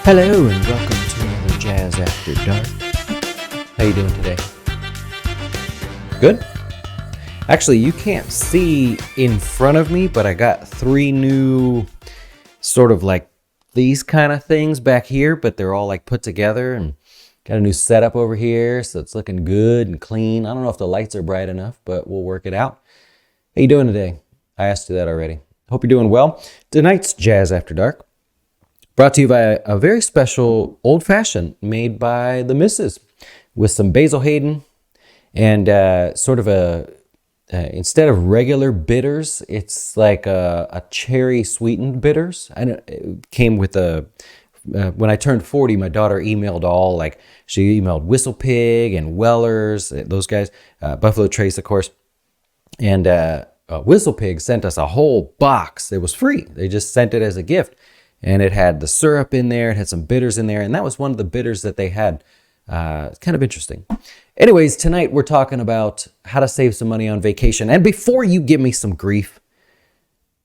Hello and welcome to another Jazz After Dark. How you doing today? Good? Actually, you can't see in front of me, but I got three new sort of like these kind of things back here, but they're all like put together and got a new setup over here, so it's looking good and clean. I don't know if the lights are bright enough, but we'll work it out. How you doing today? I asked you that already. Hope you're doing well. Tonight's Jazz After Dark brought to you by a very special old-fashioned made by the missus with some Basil Hayden and sort of instead of regular bitters, it's like a cherry sweetened bitters. It came with when I turned 40, my daughter emailed she emailed Whistle Pig and Weller's, those guys, Buffalo Trace, of course. And Whistle Pig sent us a whole box. It was free. They just sent it as a gift. And it had the syrup in there. It had some bitters in there. And that was one of the bitters that they had. It's kind of interesting. Anyways, tonight we're talking about how to save some money on vacation. And before you give me some grief,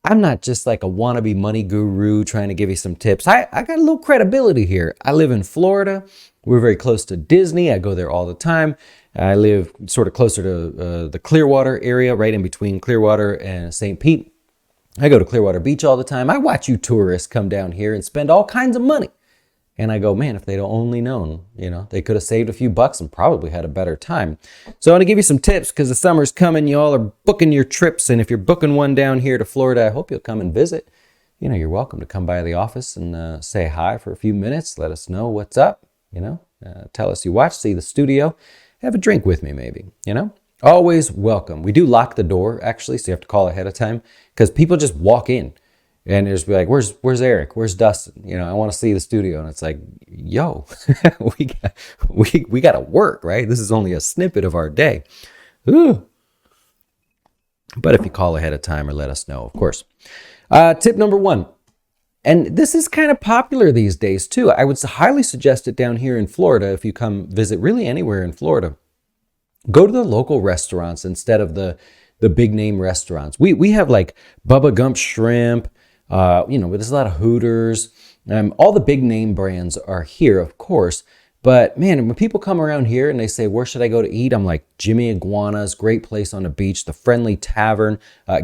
I'm not just like a wannabe money guru trying to give you some tips. I got a little credibility here. I live in Florida. We're very close to Disney. I go there all the time. I live sort of closer to the Clearwater area, right in between Clearwater and St. Pete. I go to Clearwater Beach all the time. I watch you tourists come down here and spend all kinds of money. And I go, man, if they'd only known, they could have saved a few bucks and probably had a better time. So I want to give you some tips because the summer's coming. You all are booking your trips. And if you're booking one down here to Florida, I hope you'll come and visit. You're welcome to come by the office and say hi for a few minutes. Let us know what's up, tell us you watch, see the studio, have a drink with me maybe, Always welcome. We do lock the door, actually, so you have to call ahead of time because people just walk in and just be like, where's Eric? Where's Dustin? I want to see the studio. And it's like, yo, we got to work, right? This is only a snippet of our day. Ooh. But if you call ahead of time or let us know, of course. Tip number 1. And this is kind of popular these days, too. I would highly suggest it down here in Florida if you come visit really anywhere in Florida. Go to the local restaurants instead of the big name restaurants. We have like Bubba Gump Shrimp, there's a lot of Hooters. All the big name brands are here, of course. But man, when people come around here and they say, where should I go to eat? I'm like, Jimmy Iguana's, great place on the beach, the Friendly Tavern,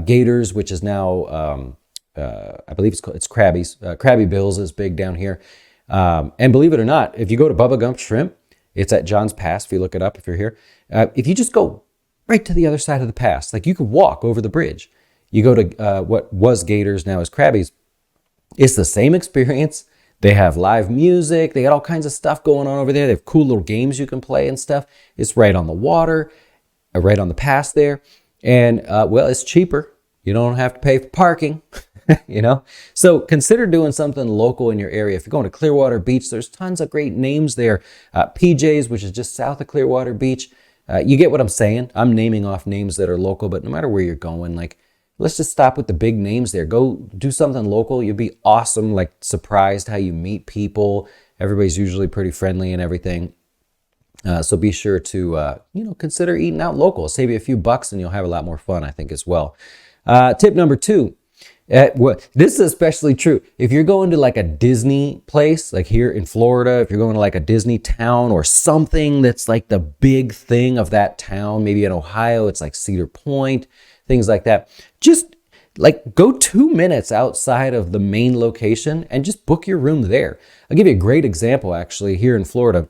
Gators, which is now, I believe it's Krabby's. Krabby Bill's is big down here. And believe it or not, if you go to Bubba Gump Shrimp, it's at John's Pass, if you look it up, if you're here. If you just go right to the other side of the pass, like you could walk over the bridge. You go to what was Gators, now is Krabby's. It's the same experience. They have live music. They got all kinds of stuff going on over there. They have cool little games you can play and stuff. It's right on the water, right on the pass there. And, it's cheaper. You don't have to pay for parking. So consider doing something local in your area. If you're going to Clearwater Beach, there's tons of great names there. PJ's, which is just south of Clearwater Beach. You get what I'm saying. I'm naming off names that are local, but no matter where you're going, let's just stop with the big names there. Go do something local. You'll be awesome, surprised how you meet people. Everybody's usually pretty friendly and everything. So be sure to, consider eating out local. It'll save you a few bucks and you'll have a lot more fun, I think, as well. Tip number 2. This is especially true. If you're going to a Disney place, like here in Florida, if you're going to a Disney town or something that's the big thing of that town, maybe in Ohio, it's like Cedar Point, things like that. Just go 2 minutes outside of the main location and just book your room there. I'll give you a great example, actually, here in Florida,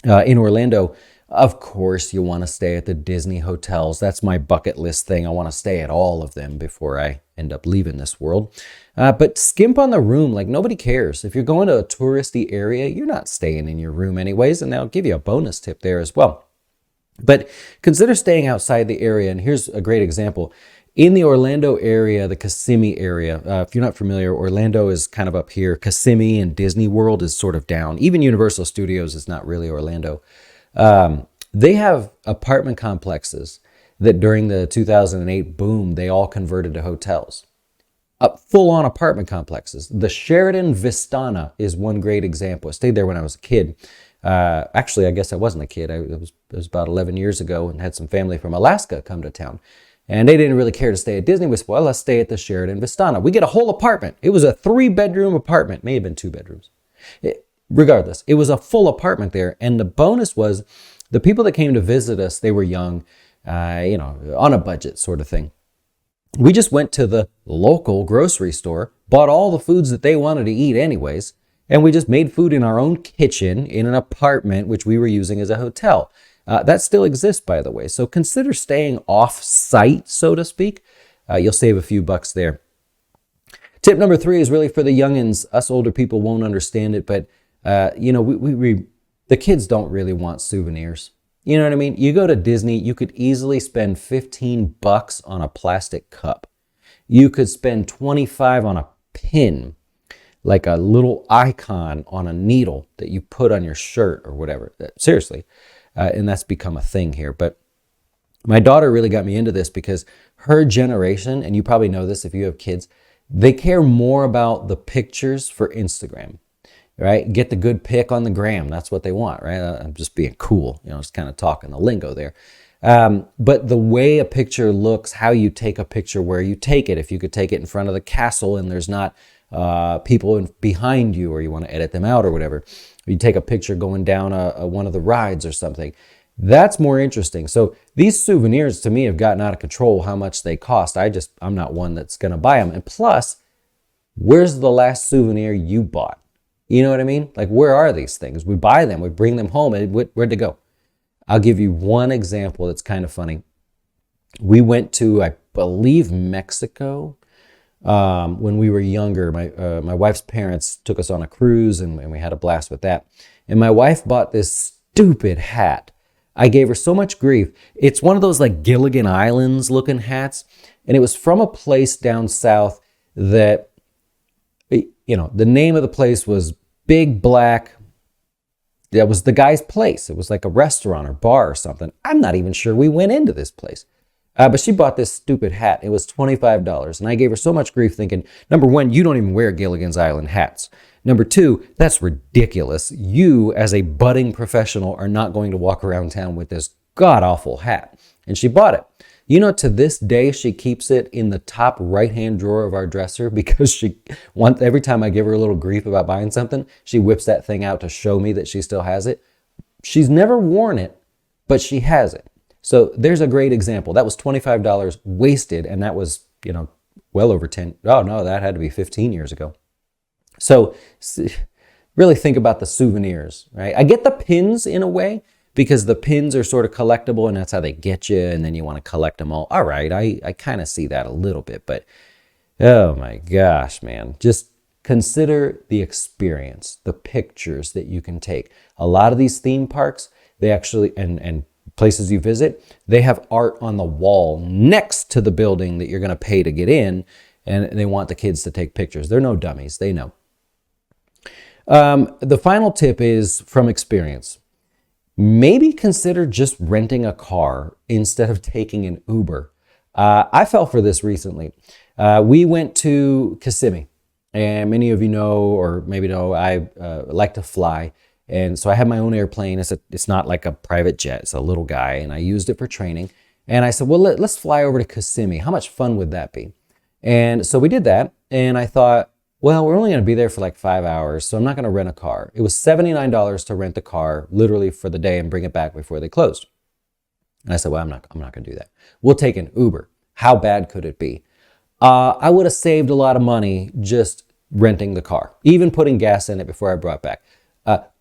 in Orlando. Of course, you want to stay at the Disney hotels. That's my bucket list thing. I want to stay at all of them before I end up leaving this world. But skimp on the room. Nobody cares. If you're going to a touristy area, you're not staying in your room anyways. And they'll give you a bonus tip there as well. But consider staying outside the area. And here's a great example. In the Orlando area, the Kissimmee area, if you're not familiar, Orlando is kind of up here. Kissimmee and Disney World is sort of down. Even Universal Studios is not really Orlando. They have apartment complexes that during the 2008 boom, they all converted to hotels. Full-on apartment complexes. The Sheraton Vistana is one great example. I stayed there when I was a kid. Actually, I guess I wasn't a kid. It was about 11 years ago and had some family from Alaska come to town. And they didn't really care to stay at Disney. We said, well, let's stay at the Sheraton Vistana. We get a whole apartment. It was a 3-bedroom apartment. May have been 2 bedrooms. Regardless, it was a full apartment there. And the bonus was the people that came to visit us, they were young, on a budget sort of thing. We just went to the local grocery store, bought all the foods that they wanted to eat anyways, and we just made food in our own kitchen in an apartment, which we were using as a hotel. That still exists, by the way. So consider staying off-site, so to speak. You'll save a few bucks there. Tip number 3 is really for the youngins. Us older people won't understand it, but the kids don't really want souvenirs. You know what I mean? You go to Disney, you could easily spend $15 on a plastic cup. You could spend $25 on a pin, like a little icon on a needle that you put on your shirt or whatever. Seriously. And that's become a thing here. But my daughter really got me into this because her generation, and you probably know this if you have kids, they care more about the pictures for Instagram, right? Get the good pic on the gram. That's what they want, right? I'm just being cool, just kind of talking the lingo there. But the way a picture looks, how you take a picture, where you take it, if you could take it in front of the castle and there's not people behind you, or you want to edit them out or whatever. You take a picture going down one of the rides or something. That's more interesting. So these souvenirs to me have gotten out of control how much they cost. I'm not one that's going to buy them. And plus, where's the last souvenir you bought? You know what I mean? Like, where are these things? We buy them, we bring them home, and where'd they go? I'll give you one example that's kind of funny. We went to, I believe, Mexico when we were younger. My wife's parents took us on a cruise, and we had a blast with that. And my wife bought this stupid hat. I gave her so much grief. It's one of those like Gilligan Islands looking hats. And it was from a place down south that, the name of the place was Big Black. That was the guy's place. It was like a restaurant or bar or something. I'm not even sure we went into this place. But she bought this stupid hat. It was $25. And I gave her so much grief thinking, number one, you don't even wear Gilligan's Island hats. Number two, that's ridiculous. You, as a budding professional, are not going to walk around town with this god-awful hat. And she bought it. To this day, she keeps it in the top right-hand drawer of our dresser because every time I give her a little grief about buying something, she whips that thing out to show me that she still has it. She's never worn it, but she has it. So there's a great example. That was $25 wasted, and that was, well over 10. Oh, no, that had to be 15 years ago. So really think about the souvenirs, right? I get the pins in a way because the pins are sort of collectible and that's how they get you, and then you want to collect them all. All right, I kind of see that a little bit, but oh my gosh, man. Just consider the experience, the pictures that you can take. A lot of these theme parks, they actually, and places you visit, they have art on the wall next to the building that you're going to pay to get in, and they want the kids to take pictures. They're no dummies, they know. The final tip is from experience. Maybe consider just renting a car instead of taking an Uber. I fell for this recently. We went to Kissimmee, and many of you know, or maybe know, I like to fly. And so I have my own airplane. It's not like a private jet. It's a little guy, and I used it for training. And I said, well, let's fly over to Kissimmee. How much fun would that be? And so we did that, and I thought, well, we're only going to be there for like 5 hours, so I'm not going to rent a car. It was $79 to rent the car, literally for the day, and bring it back before they closed. And I said, well, I'm not going to do that. We'll take an Uber. How bad could it be? I would have saved a lot of money just renting the car, even putting gas in it before I brought it back.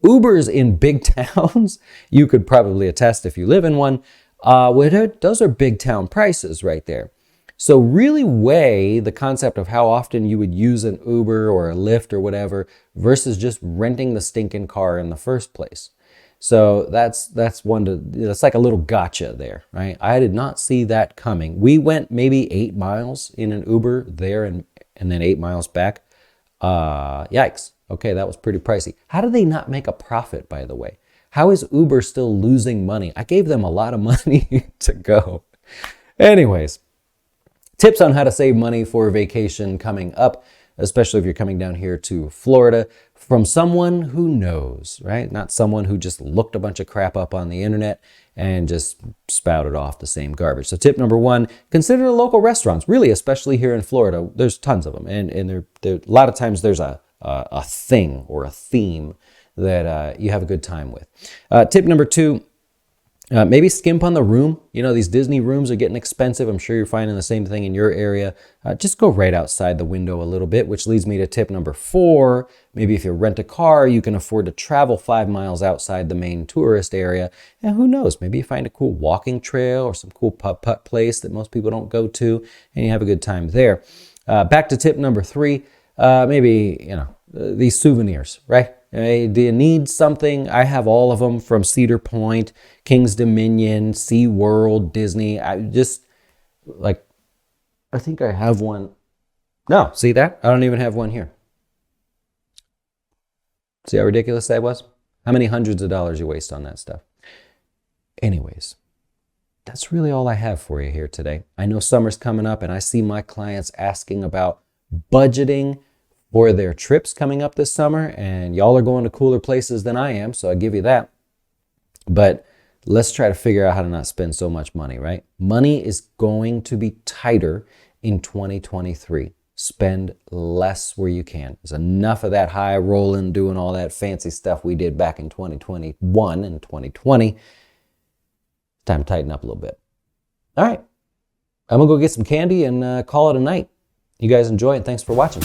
Ubers in big towns, you could probably attest if you live in one, those are big town prices right there. So really weigh the concept of how often you would use an Uber or a Lyft or whatever versus just renting the stinking car in the first place. So that's like a little gotcha there, right? I did not see that coming. We went maybe 8 miles in an Uber there and then 8 miles back. Yikes. Okay, that was pretty pricey. How do they not make a profit, by the way? How is Uber still losing money? I gave them a lot of money to go. Anyways, tips on how to save money for a vacation coming up, especially if you're coming down here to Florida, from someone who knows, right? Not someone who just looked a bunch of crap up on the internet and just spouted off the same garbage. So tip number 1, consider the local restaurants, really, especially here in Florida. There's tons of them. And there a lot of times there's a a thing or a theme that you have a good time with. Tip number 2, maybe skimp on the room. You know, these Disney rooms are getting expensive. I'm sure you're finding the same thing in your area. Just go right outside the window a little bit, which leads me to tip number 4. Maybe if you rent a car, you can afford to travel 5 miles outside the main tourist area. And who knows, maybe you find a cool walking trail or some cool putt-putt place that most people don't go to, and you have a good time there. Back to tip number 3, maybe, you know, these souvenirs, right? Hey, do you need something? I have all of them from Cedar Point, King's Dominion, SeaWorld, Disney. I think I have one. No, see that? I don't even have one here. See how ridiculous that was? How many hundreds of dollars you waste on that stuff? Anyways, that's really all I have for you here today. I know summer's coming up and I see my clients asking about budgeting for their trips coming up this summer, and y'all are going to cooler places than I am, so I give you that. But let's try to figure out how to not spend so much money, right? Money is going to be tighter in 2023. Spend less where you can. There's enough of that high rolling, doing all that fancy stuff we did back in 2021 and 2020. Time to tighten up a little bit. All right, I'm gonna go get some candy and call it a night. You guys enjoy it. Thanks for watching.